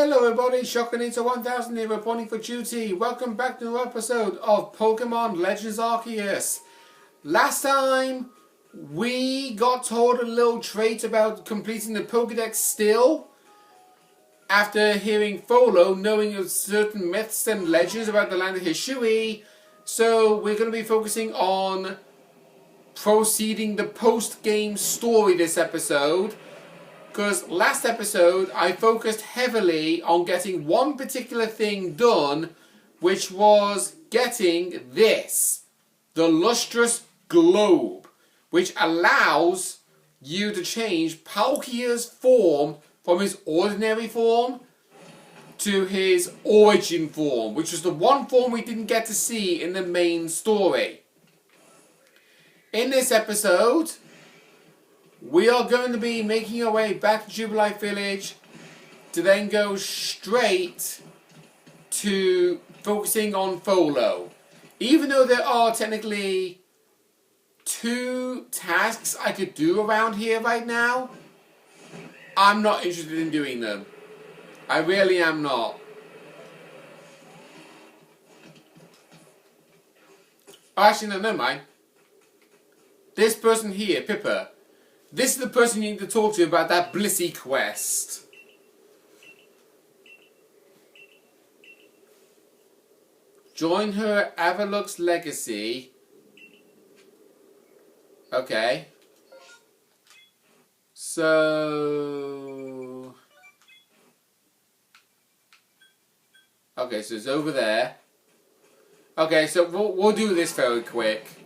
Hello everybody, Shockanito 1000 here reporting for duty. Welcome back to another episode of Pokémon Legends Arceus. Last time we got told a little trait about completing the Pokédex still. After hearing Volo knowing of certain myths and legends about the land of Hishui. So we're going to be focusing on proceeding the post-game story this episode. Because last episode, I focused heavily on getting one particular thing done, which was getting this. The Lustrous Globe, which allows you to change Palkia's form from his ordinary form to his origin form, which was the one form we didn't get to see in the main story. In this episode, we are going to be making our way back to Jubilite Village to then go straight to focusing on Volo. Even though there are technically 2 tasks I could do around here right now, I'm not interested in doing them. I really am not. Actually, no, never mind. This person here, Pippa. This is the person you need to talk to about that Blissey quest. Join her Avalux Legacy. Okay. So... okay, so it's over there. Okay, so we'll do this very quick.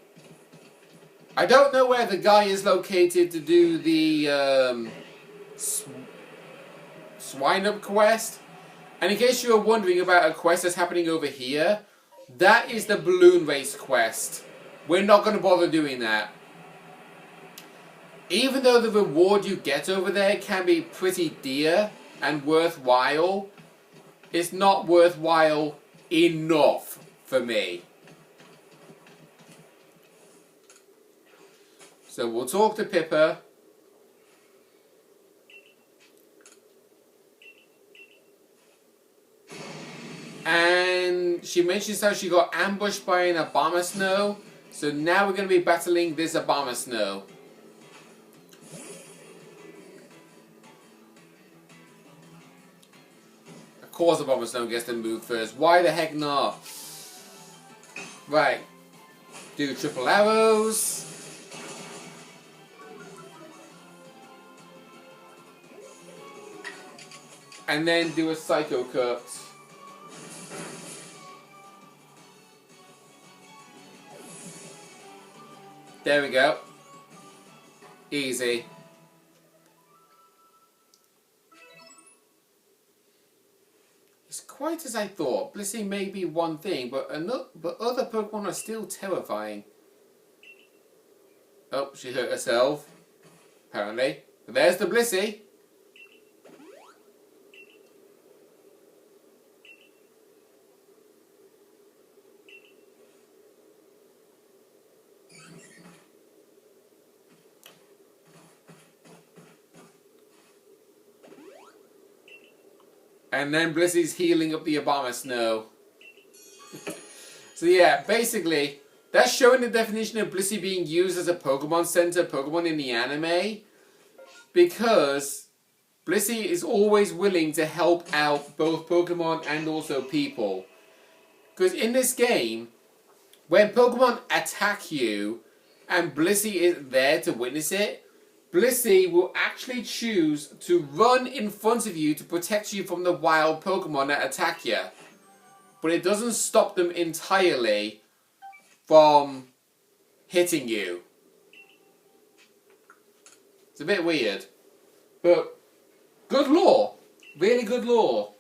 I don't know where the guy is located to do the Swine Up quest. And in case you were wondering about a quest that's happening over here, that is the Balloon Race quest. We're not going to bother doing that. Even though the reward you get over there can be pretty dear and worthwhile, it's not worthwhile enough for me. So we'll talk to Pippa. And she mentions how she got ambushed by an Abomasnow. So now we're going to be battling this Abomasnow. Of course Abomasnow gets to move first. Why the heck not? Right. Do triple arrows. And then do a Psycho Cut. There we go. Easy. It's quite as I thought. Blissey may be one thing, but other Pokemon are still terrifying. Oh, she hurt herself. Apparently. But there's the Blissey. And then Blissey's healing up the Abomasnow. So yeah, basically, that's showing the definition of Blissey being used as a Pokemon Center Pokemon in the anime. Because Blissey is always willing to help out both Pokemon and also people. Because in this game, when Pokemon attack you, and Blissey is there to witness it, Blissey will actually choose to run in front of you to protect you from the wild Pokemon that attack you. But it doesn't stop them entirely from hitting you. It's a bit weird. But good lore. Really good lore.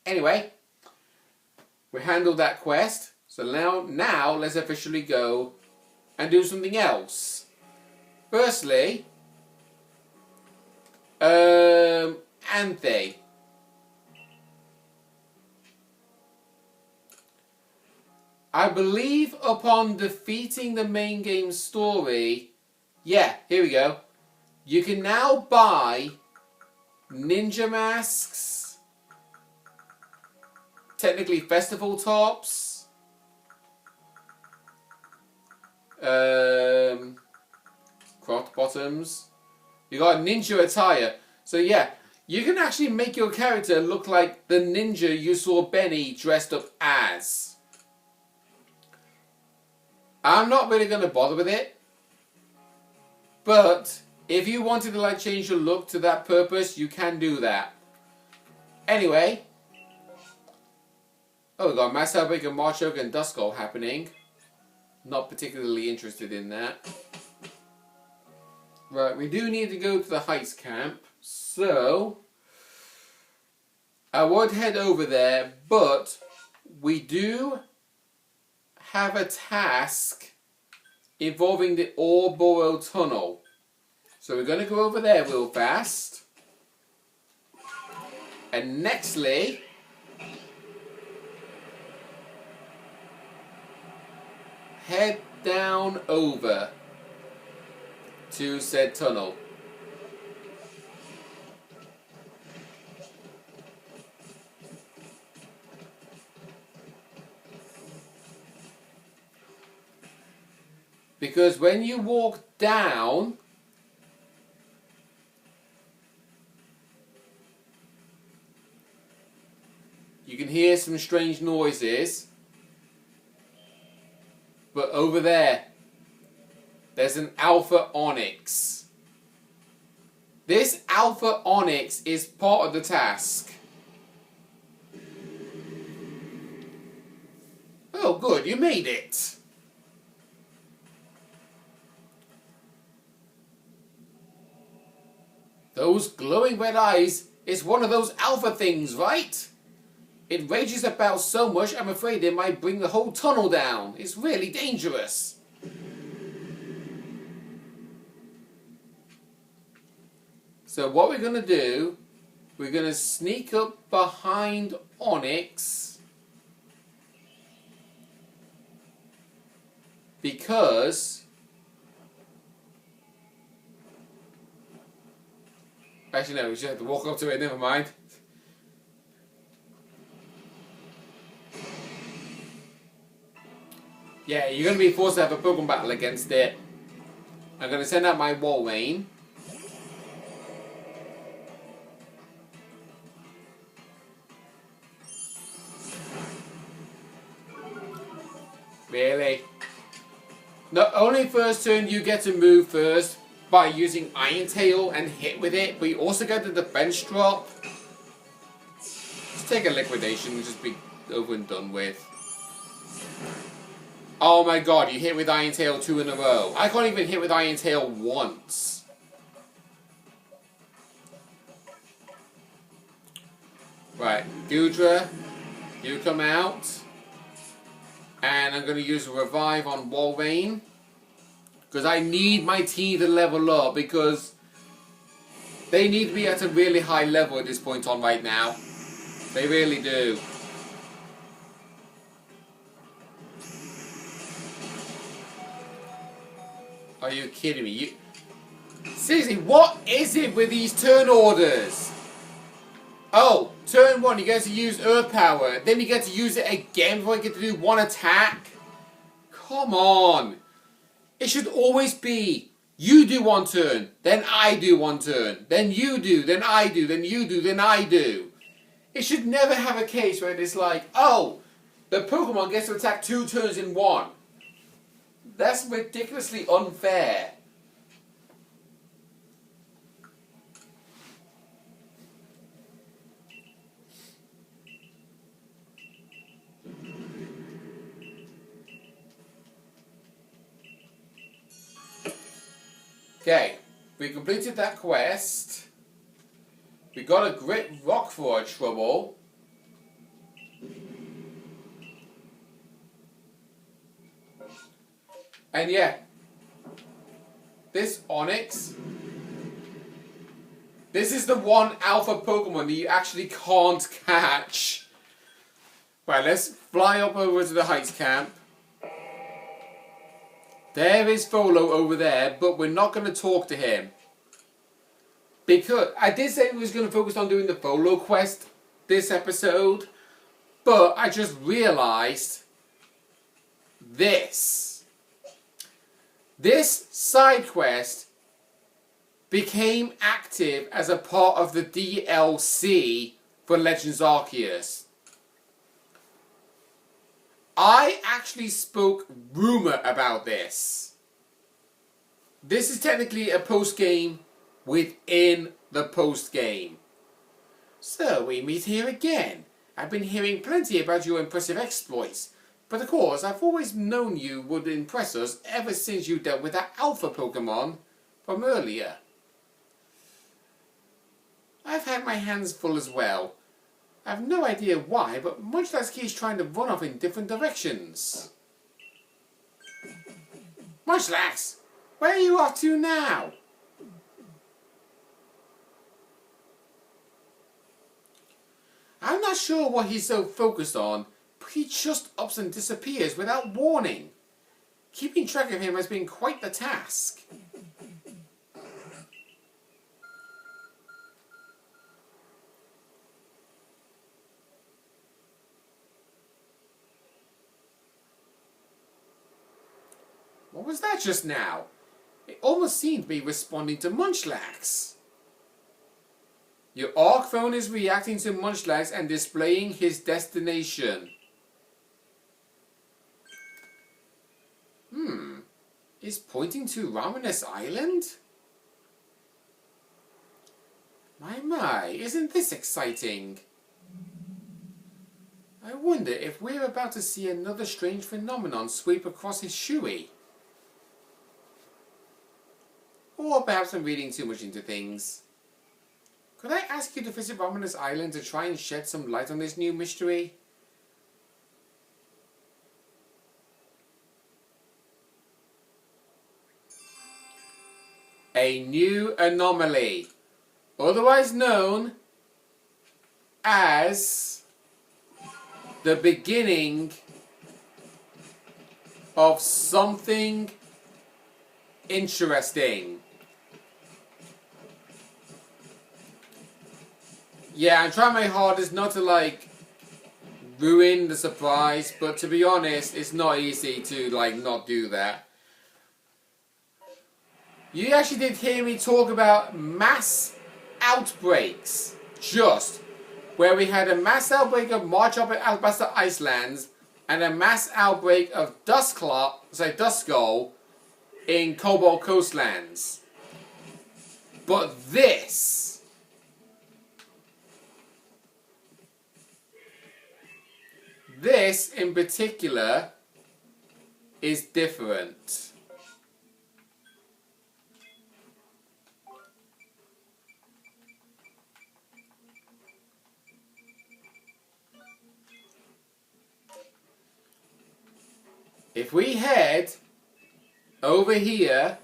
Anyway, we handled that quest. So now let's officially go and do something else. Firstly, Anthe. I believe upon defeating the main game story, yeah, here we go. You can now buy ninja masks, technically festival tops, cropped bottoms. You got ninja attire. So yeah, you can actually make your character look like the ninja you saw Benny dressed up as. I'm not really going to bother with it. But if you wanted to like change your look to that purpose, you can do that. Anyway. Oh, we got Mass Outbreak and Marchoke and Duskull happening. Not particularly interested in that. Right, we do need to go to the Heights camp. So I would head over there, but we do have a task involving the Orboro Tunnel. So we're going to go over there real fast. And nextly, head down over to said tunnel. Because when you walk down, you can hear some strange noises. But over there, there's an Alpha Onyx. This Alpha Onyx is part of the task. Oh good, you made it. Those glowing red eyes is one of those alpha things, right? It rages about so much, I'm afraid it might bring the whole tunnel down. It's really dangerous. So what we're going to do, we're going to sneak up behind Onyx. Because... Actually no, we should have to walk up to it, never mind. Yeah, you're going to be forced to have a Pokemon battle against it. I'm going to send out my Walrein. Really? Not only first turn you get to move first by using Iron Tail and hit with it, but you also get the defense drop. Just take a liquidation and just be over and done with. Oh my god, you hit with Iron Tail 2 in a row. I can't even hit with Iron Tail once. Right, Gudra, you come out. And I'm going to use a revive on Walrein. Because I need my team to level up, because they need to be at a really high level at this point on right now. They really do. Are you kidding me? Seriously, what is it with these turn orders? Oh, turn 1 you get to use Earth Power, then you get to use it again before you get to do one attack? Come on! It should always be, you do one turn, then I do one turn, then you do, then I do, then you do, then I do. It should never have a case where it's like, oh, the Pokemon gets to attack 2 turns in 1. That's ridiculously unfair. Okay, we completed that quest. We got a Grit Rock for our trouble. And yeah, this Onyx, this is the one alpha Pokemon that you actually can't catch. Right, let's fly up over to the Heights camp. There is Volo over there, but we're not going to talk to him. Because I did say we was going to focus on doing the Volo quest this episode, but I just realised this. This side quest became active as a part of the DLC for Legends Arceus. I actually spoke rumour about this. This is technically a post-game within the post-game. So we meet here again. I've been hearing plenty about your impressive exploits, but of course I've always known you would impress us ever since you dealt with that alpha Pokémon from earlier. I've had my hands full as well. I have no idea why, but Munchlax keeps trying to run off in different directions. Munchlax, where are you off to now? I'm not sure what he's so focused on, but he just ups and disappears without warning. Keeping track of him has been quite the task. What was that just now? It almost seemed to be responding to Munchlax. Your Arc phone is reacting to Munchlax and displaying his destination. Is pointing to Raminus Island? My, isn't this exciting? I wonder if we're about to see another strange phenomenon sweep across Hishui. Or perhaps I'm reading too much into things. Could I ask you to visit Raminus Island to try and shed some light on this new mystery? A new anomaly, otherwise known as the beginning of something interesting. Yeah, I'm trying my hardest not to ruin the surprise, but to be honest, it's not easy to not do that. You actually did hear me talk about mass outbreaks, just where we had a mass outbreak of Marchop at Alabasta Icelands and a mass outbreak of Duskull in Cobalt Coastlands. But this in particular is different. If we head over here,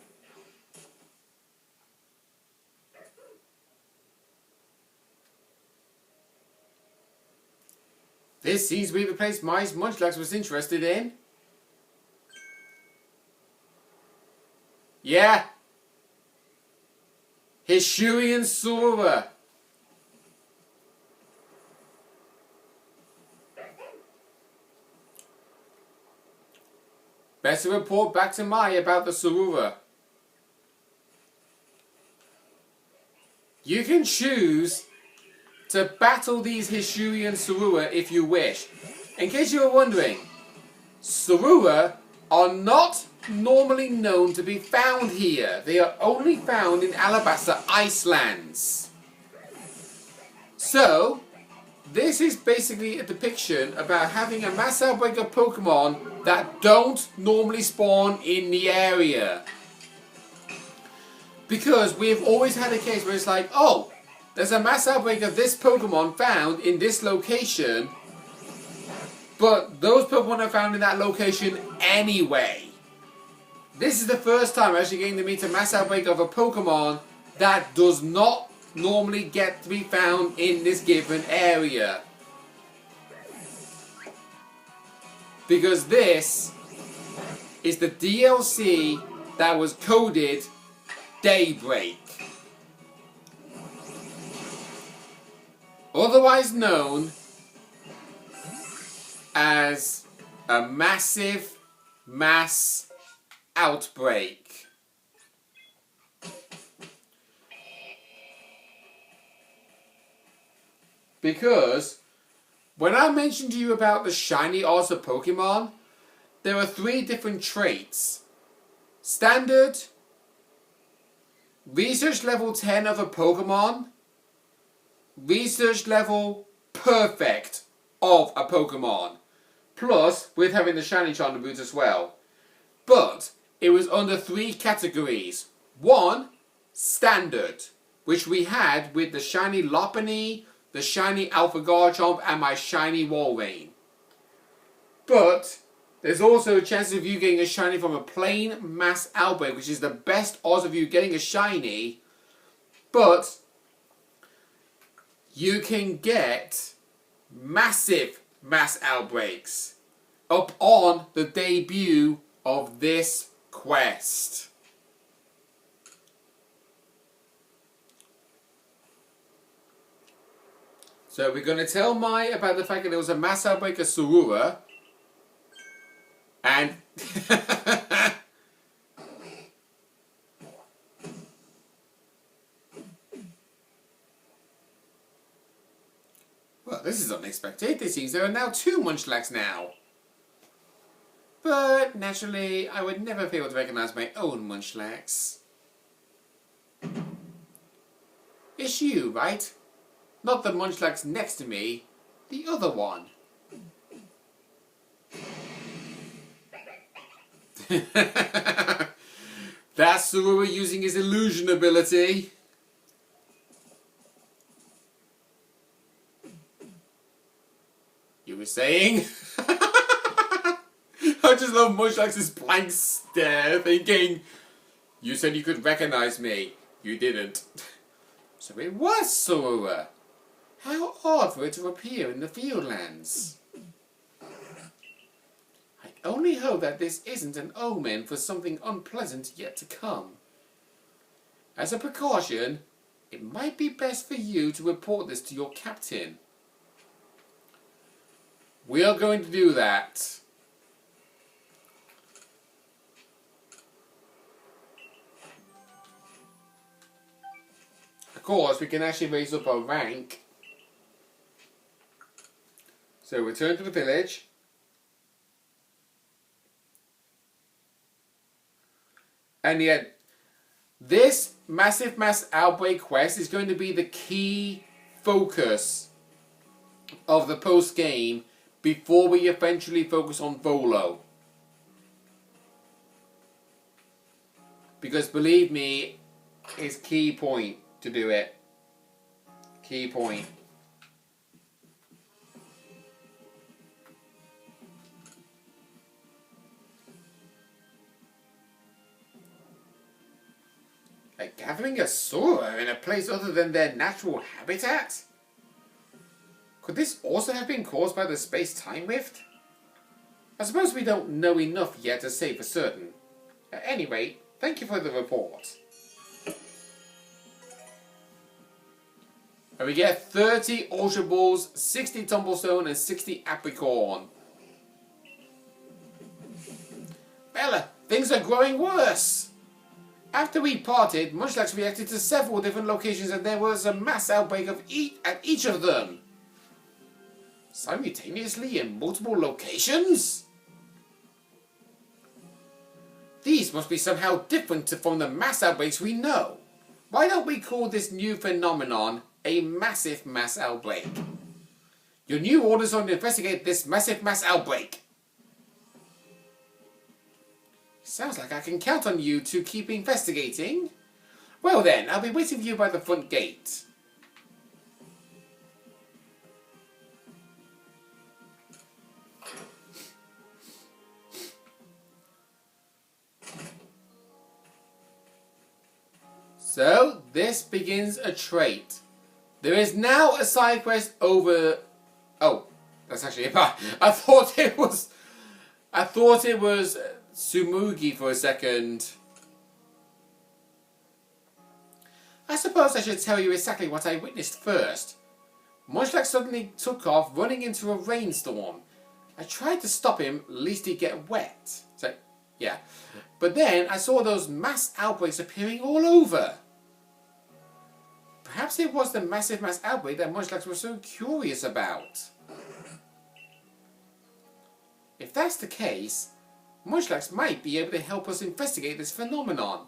this seems to be the place Munchlax was interested in. Yeah. Hisuian Sora. Better report back to Mai about the Sorura. You can choose to battle these Hisuian Sorura if you wish. In case you were wondering, Sorura are not normally known to be found here. They are only found in Alabasta Icelands. So, this is basically a depiction about having a mass outbreak of Pokemon that don't normally spawn in the area. Because we've always had a case where it's like, oh, there's a mass outbreak of this Pokemon found in this location, but those Pokemon are found in that location anyway. This is the first time I'm actually getting to meet a mass outbreak of a Pokemon that does not normally get to be found in this given area. Because this is the DLC that was coded Daybreak. otherwise known as a massive mass outbreak. Because when I mentioned to you about the shiny odds of Pokemon, there are 3 different traits. Standard, research level 10 of a Pokemon, research level perfect of a Pokemon. Plus, with having the shiny Charm boots as well. But it was under 3 categories. 1, standard, which we had with the shiny Lopunny, the shiny Alpha Garchomp, and my shiny Walrein. But there's also a chance of you getting a shiny from a plain mass outbreak, which is the best odds of you getting a shiny. But you can get massive mass outbreaks up on the debut of this quest. So we're going to tell Mai about the fact that there was a mass outbreak of Sorura. And well, this is unexpected. It seems there are now 2 Munchlax now. But naturally, I would never be able to recognize my own Munchlax. It's you, right? Not the Munchlax next to me, the other one. That's Sorura using his illusion ability. You were saying? I just love Munchlax's blank stare, thinking, you said you could recognize me. You didn't. So it was Sorura. How odd for it to appear in the Fieldlands. I only hope that this isn't an omen for something unpleasant yet to come. As a precaution, it might be best for you to report this to your captain. We are going to do that. Of course, we can actually raise up our rank. So return to the village. And yet, this massive mass outbreak quest is going to be the key focus of the post-game before we eventually focus on Volo. Because believe me, it's key point to do it. Key point. Like gathering a Sora in a place other than their natural habitat? Could this also have been caused by the space-time rift? I suppose we don't know enough yet to say for certain. At any rate, thank you for the report. And we get 30 Ultra Balls, 60 Tumblestone, and 60 Apricorn. Bella, things are growing worse! After we parted, Munchlax reacted to several different locations and there was a mass outbreak of at each of them. Simultaneously in multiple locations? These must be somehow different from the mass outbreaks we know. Why don't we call this new phenomenon a massive mass outbreak? Your new orders are to investigate this massive mass outbreak. Sounds like I can count on you to keep investigating. Well then, I'll be waiting for you by the front gate. So, this begins a trait. There is now a side quest over... Oh, that's actually a part. I thought it was Tsumugi for a second. I suppose I should tell you exactly what I witnessed first. Munchlax suddenly took off, running into a rainstorm. I tried to stop him, lest he'd get wet. So, yeah. But then I saw those mass outbreaks appearing all over. Perhaps it was the massive mass outbreak that Munchlax was so curious about. If that's the case, Munchlax might be able to help us investigate this phenomenon.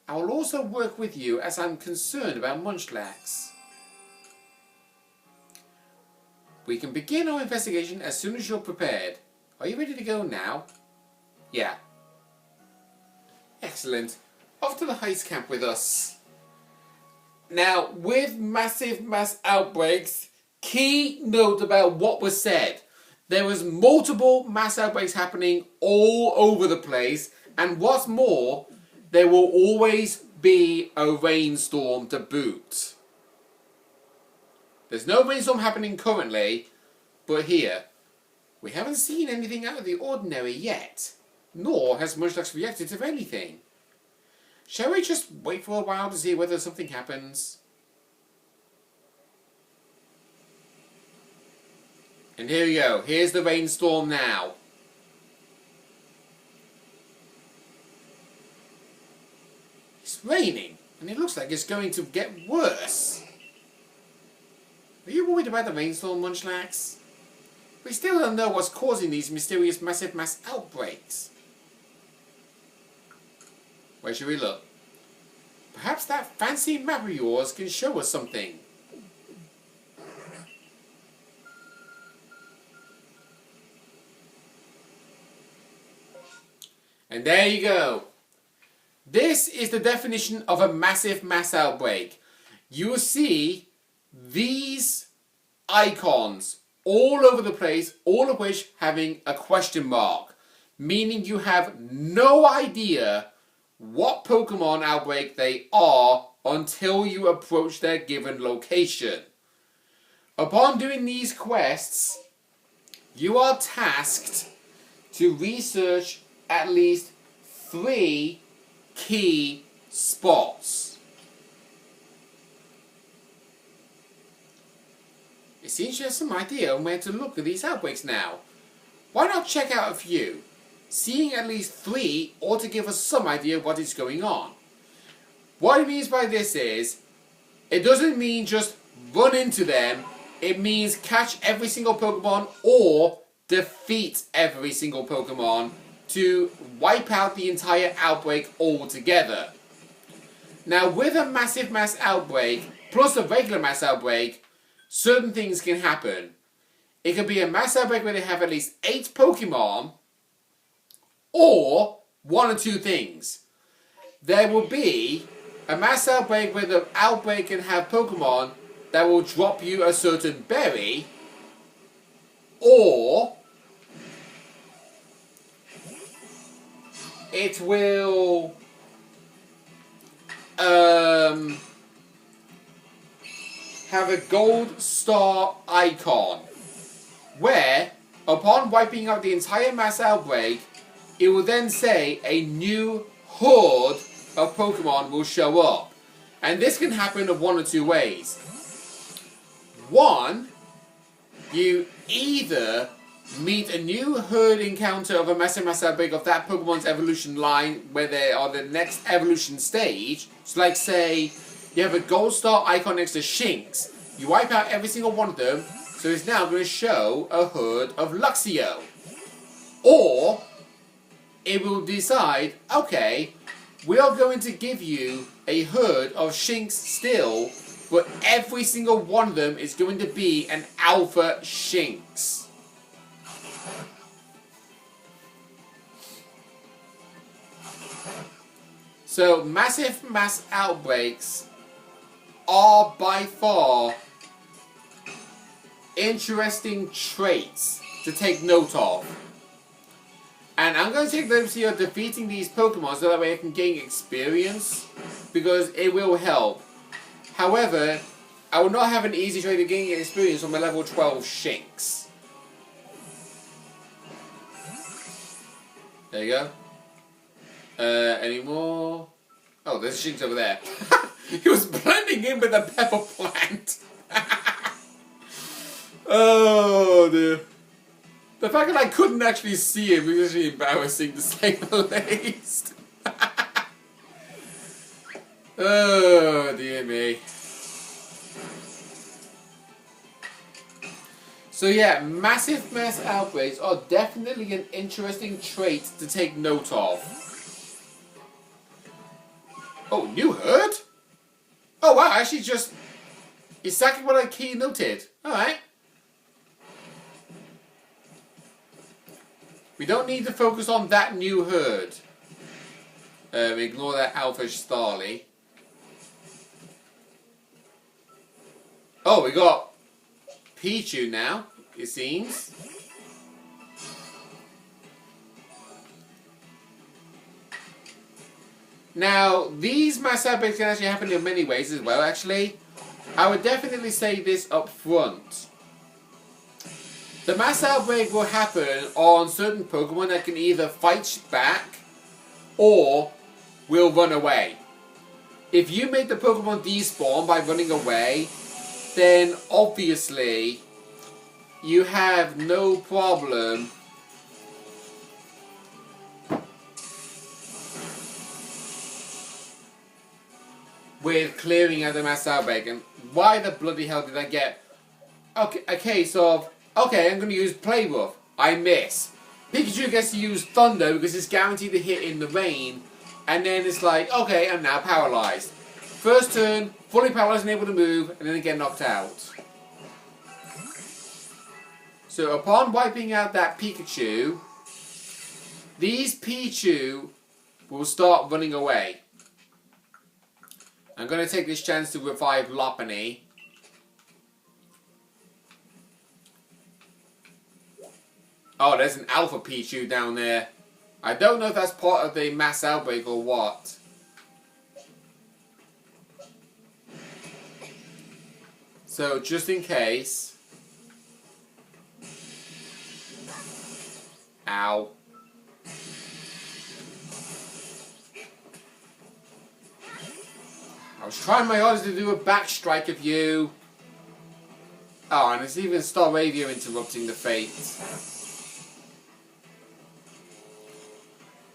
I will also work with you as I'm concerned about Munchlax. We can begin our investigation as soon as you're prepared. Are you ready to go now? Yeah. Excellent. Off to the heist camp with us. Now, with massive mass outbreaks, key note about what was said. There was multiple mass outbreaks happening all over the place, and what's more, there will always be a rainstorm to boot. There's no rainstorm happening currently, but here, we haven't seen anything out of the ordinary yet, nor has Munchlax reacted to anything. Shall we just wait for a while to see whether something happens? And here we go. Here's the rainstorm now. It's raining, and it looks like it's going to get worse. Are you worried about the rainstorm, Munchlax? We still don't know what's causing these mysterious massive mass outbreaks. Where should we look? Perhaps that fancy map of yours can show us something. And there you go. This is the definition of a massive mass outbreak. You will see these icons all over the place, all of which having a question mark, meaning you have no idea what Pokemon outbreak they are until you approach their given location. Upon doing these quests, you are tasked to research at least 3 key spots. It seems you have some idea on where to look at these outbreaks now. Why not check out a few? Seeing at least 3 ought to give us some idea of what is going on. What it means by this is, it doesn't mean just run into them, it means catch every single Pokemon or defeat every single Pokemon to wipe out the entire outbreak altogether. Now with a massive mass outbreak, plus a regular mass outbreak, certain things can happen. It could be a mass outbreak where they have at least 8 Pokemon, or 1 or 2 things. There will be a mass outbreak where the outbreak can have Pokemon that will drop you a certain berry, or it will have a gold star icon where, upon wiping out the entire mass outbreak, it will then say a new horde of Pokemon will show up. And this can happen of 1 or 2 ways. 1, you either meet a new herd encounter of a massive mass outbreak of that Pokemon's evolution line where they are the next evolution stage. So like say, you have a gold star icon next to Shinx. You wipe out every single one of them, so it's now going to show a herd of Luxio. Or, it will decide, okay, we are going to give you a herd of Shinx still, but every single one of them is going to be an Alpha Shinx. So, massive mass outbreaks are by far interesting traits to take note of. And I'm going to take the liberty of defeating these Pokemon so that way I can gain experience, because it will help. However, I will not have an easy way to gain experience on my level 12 Shinx. There you go. Any more? Oh, there's a Shinx over there. He was blending in with the pepper plant. Oh dear. The fact that I couldn't actually see him was actually embarrassing to say the least. Oh dear me. So yeah, massive mass outbreaks are definitely an interesting trait to take note of. Oh, new herd? Oh wow, actually just exactly what I key noted. Alright. We don't need to focus on that new herd. Ignore that Alphish Starly. Oh, we got Pichu now, it seems. Now, these mass outbreaks can actually happen in many ways as well, actually. I would definitely say this up front. The mass outbreak will happen on certain Pokemon that can either fight back or will run away. If you make the Pokemon despawn by running away, then obviously you have no problem with clearing out the mass outbreak. And why the bloody hell did I get a case of, okay, I'm going to use Play Rough. I miss. Pikachu gets to use Thunder because it's guaranteed to hit in the rain. And then it's like, okay, I'm now paralyzed. First turn, fully paralyzed and able to move, and then get knocked out. So upon wiping out that Pikachu, these Pichu will start running away. I'm going to take this chance to revive Lopunny. Oh, there's an Alpha Pichu down there. I don't know if that's part of the mass outbreak or what. So, just in case. Ow. I was trying my hardest to do a back strike of you. Oh, and it's even Staravia interrupting the fate.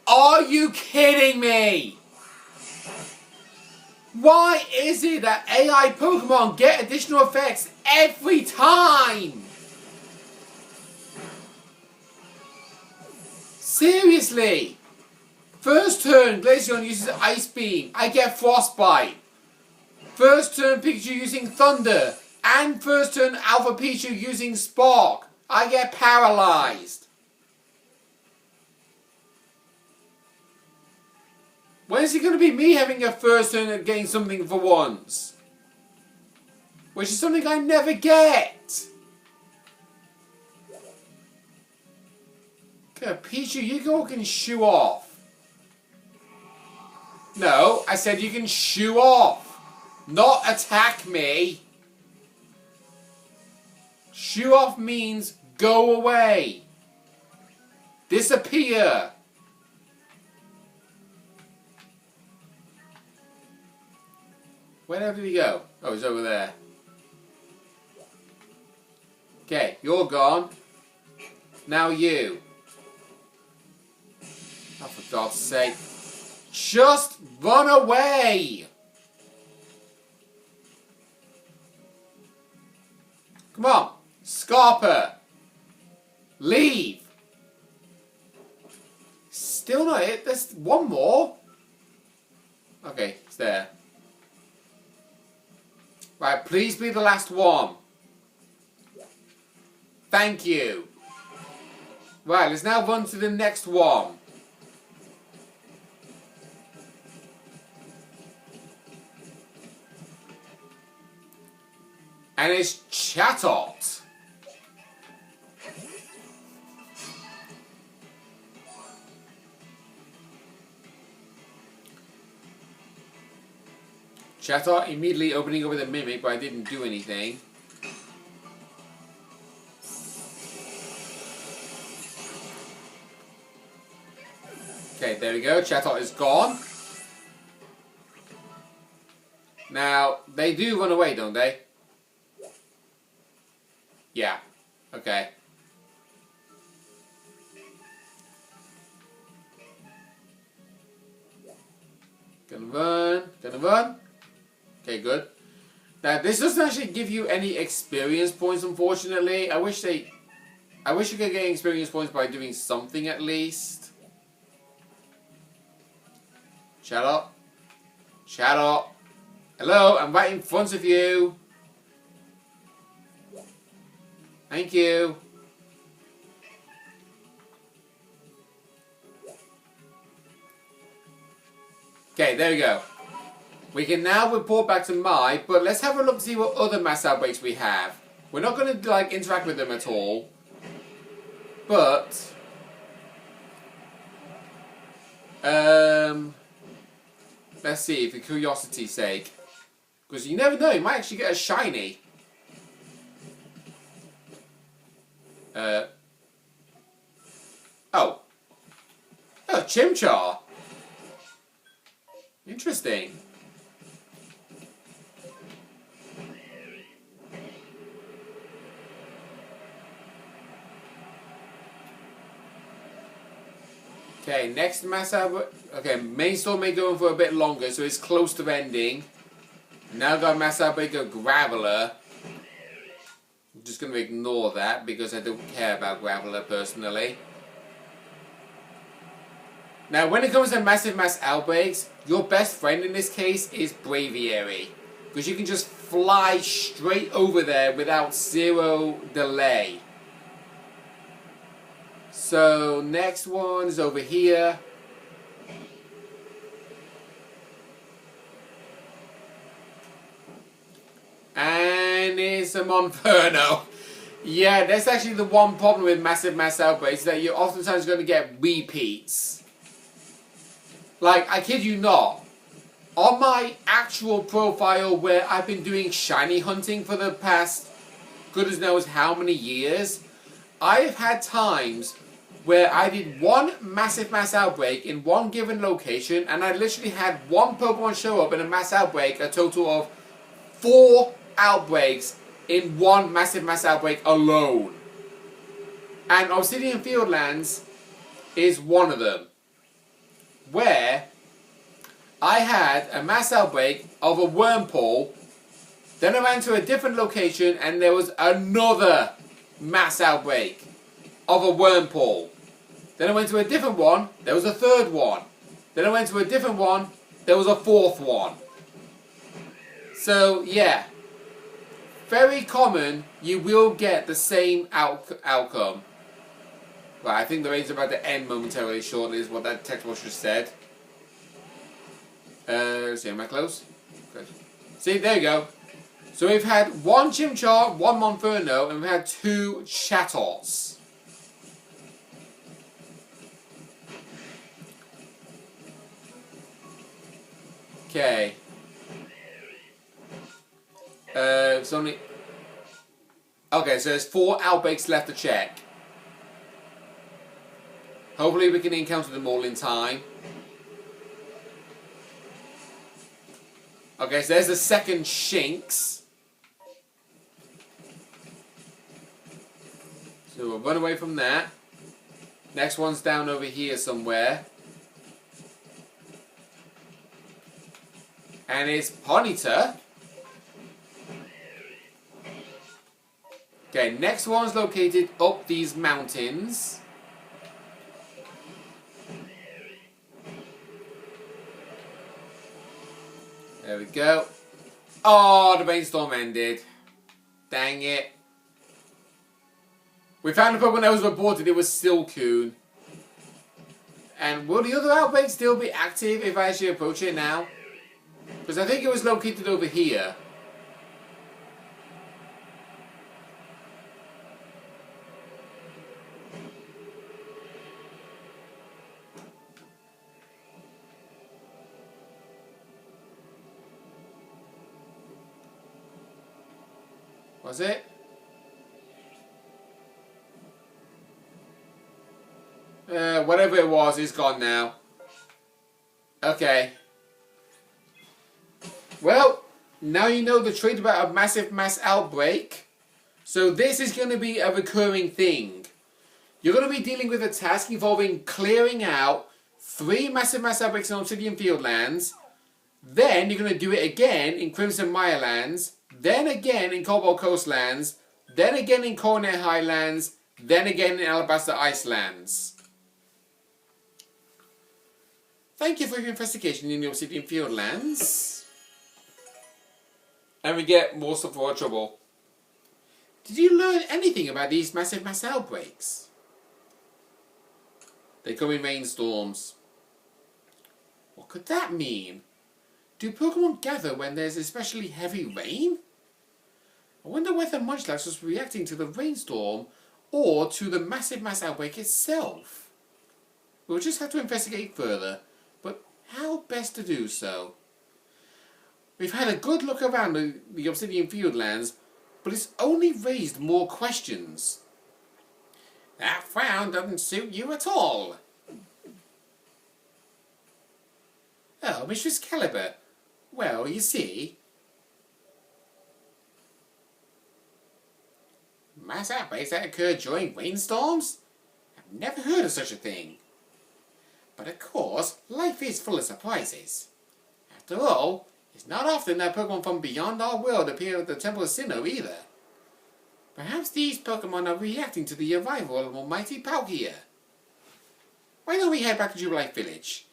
Are you kidding me? Why is it that AI Pokemon get additional effects every time? Seriously? First turn, Glaceon uses Ice Beam. I get Frostbite. First turn, Pikachu using Thunder. And first turn, Alpha Pichu using Spark. I get paralyzed. When is it going to be me having a first turn and getting something for once? Which is something I never get. Okay, Pichu, you can shoo off. No, I said you can shoo off. Not attack me. Shoo off means go away. Disappear. Where did he go? Oh, he's over there. Okay, you're gone. Now you. Oh, for God's sake. Just run away! Come on. Scarper. Leave. Still not it. There's one more. Okay, it's there. Right, please be the last one. Thank you. Right, let's now run to the next one. And it's Chatot. Chatot immediately opening up with a Mimic, but I didn't do anything. Okay, there we go. Chatot is gone. Now, they do run away, don't they? Yeah. Okay. Gonna run. Gonna run. Okay, good. Now, this doesn't actually give you any experience points, unfortunately. I wish you could get experience points by doing something at least. Shut up. Shut up. Hello, I'm right in front of you. Thank you. Okay, there we go. We can now report back to Mai, but let's have a look to see what other mass outbreaks we have. We're not going to like interact with them at all, but let's see, for curiosity's sake, because you never know, you might actually get a shiny. Oh, Chimchar. Interesting. Okay, next mass outbreak. Okay, main storm may go on for a bit longer, so it's close to ending. Now got mass outbreak of Graveler. I'm just going to ignore that because I don't care about Graveler personally. Now, when it comes to massive mass outbreaks, your best friend in this case is Braviary, because you can just fly straight over there without zero delay. So, next one is over here. And it's a Monferno. Yeah, that's actually the one problem with massive mass outbreaks, that you're oftentimes going to get repeats. Like, I kid you not, on my actual profile where I've been doing shiny hunting for the past goodness knows how many years, I've had times where I did one massive mass outbreak in one given location, and I literally had one Pokemon show up in a mass outbreak, a total of 4 outbreaks in one massive mass outbreak alone. And Obsidian Fieldlands is one of them, where I had a mass outbreak of a Wurmple, then I ran to a different location and there was another mass outbreak of a Wurmple. Then I went to a different one, there was a third one. Then I went to a different one, there was a fourth one. So yeah, very common, you will get the same outcome. Right, I think the raid's about to end momentarily shortly, is what that text box just said. See, am I close? Good. See, there you go. So we've had one Chimchar, one Monferno, and we've had 2 Chatos. Okay. It's only... Okay, so there's 4 outbreaks left to check. Hopefully we can encounter them all in time. Okay, so there's the second Shinx. So we'll run away from that. Next one's down over here somewhere. And it's Ponyta. Okay, next one's located up these mountains. There we go. Oh, the brainstorm ended. Dang it. We found a Pokemon that was reported. It was Silcoon. And will the other outbreak still be active if I actually approach it now? Because I think it was located over here. Was it? Whatever it was, it's gone now. Okay. Well, now you know the trait about a massive mass outbreak. So this is going to be a recurring thing. You're going to be dealing with a task involving clearing out 3 massive mass outbreaks in Obsidian Fieldlands. Then you're going to do it again in Crimson Mirelands. Then again in Cobalt Coastlands. Then again in Coronet Highlands. Then again in Alabaster Icelands. Thank you for your investigation in the Obsidian Fieldlands. And we get more stuff for our trouble. Did you learn anything about these massive mass outbreaks? They come in rainstorms. What could that mean? Do Pokemon gather when there's especially heavy rain? I wonder whether Munchlax was reacting to the rainstorm or to the massive mass outbreak itself. We'll just have to investigate further, but how best to do so? We've had a good look around the Obsidian Fieldlands, but it's only raised more questions. That frown doesn't suit you at all. Oh, Mistress Caliber. Well, you see, mass outbreaks that occur during rainstorms? I've never heard of such a thing. But of course, life is full of surprises. After all, it's not often that Pokemon from beyond our world appear at the Temple of Sinnoh either. Perhaps these Pokemon are reacting to the arrival of almighty Palkia. Why don't we head back to Jubilife Village?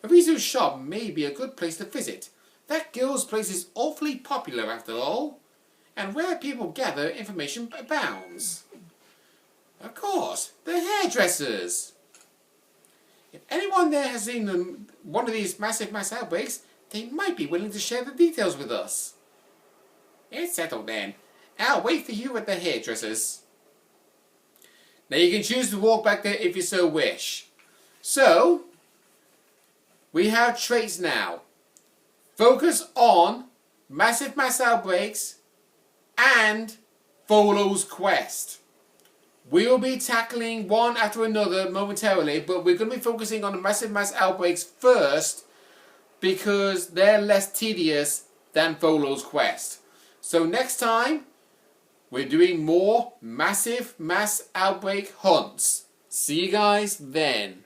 Arizu's shop may be a good place to visit. That girl's place is awfully popular after all, and where people gather information abounds. Of course, the hairdressers. If anyone there has seen one of these massive mass outbreaks, they might be willing to share the details with us. It's settled then. I'll wait for you at the hairdressers. Now you can choose to walk back there if you so wish. So, we have traits now. Focus on massive mass outbreaks and Volo's quest. We will be tackling one after another momentarily, but we're going to be focusing on the massive mass outbreaks first because they're less tedious than Volo's quest. So next time, we're doing more massive mass outbreak hunts. See you guys then.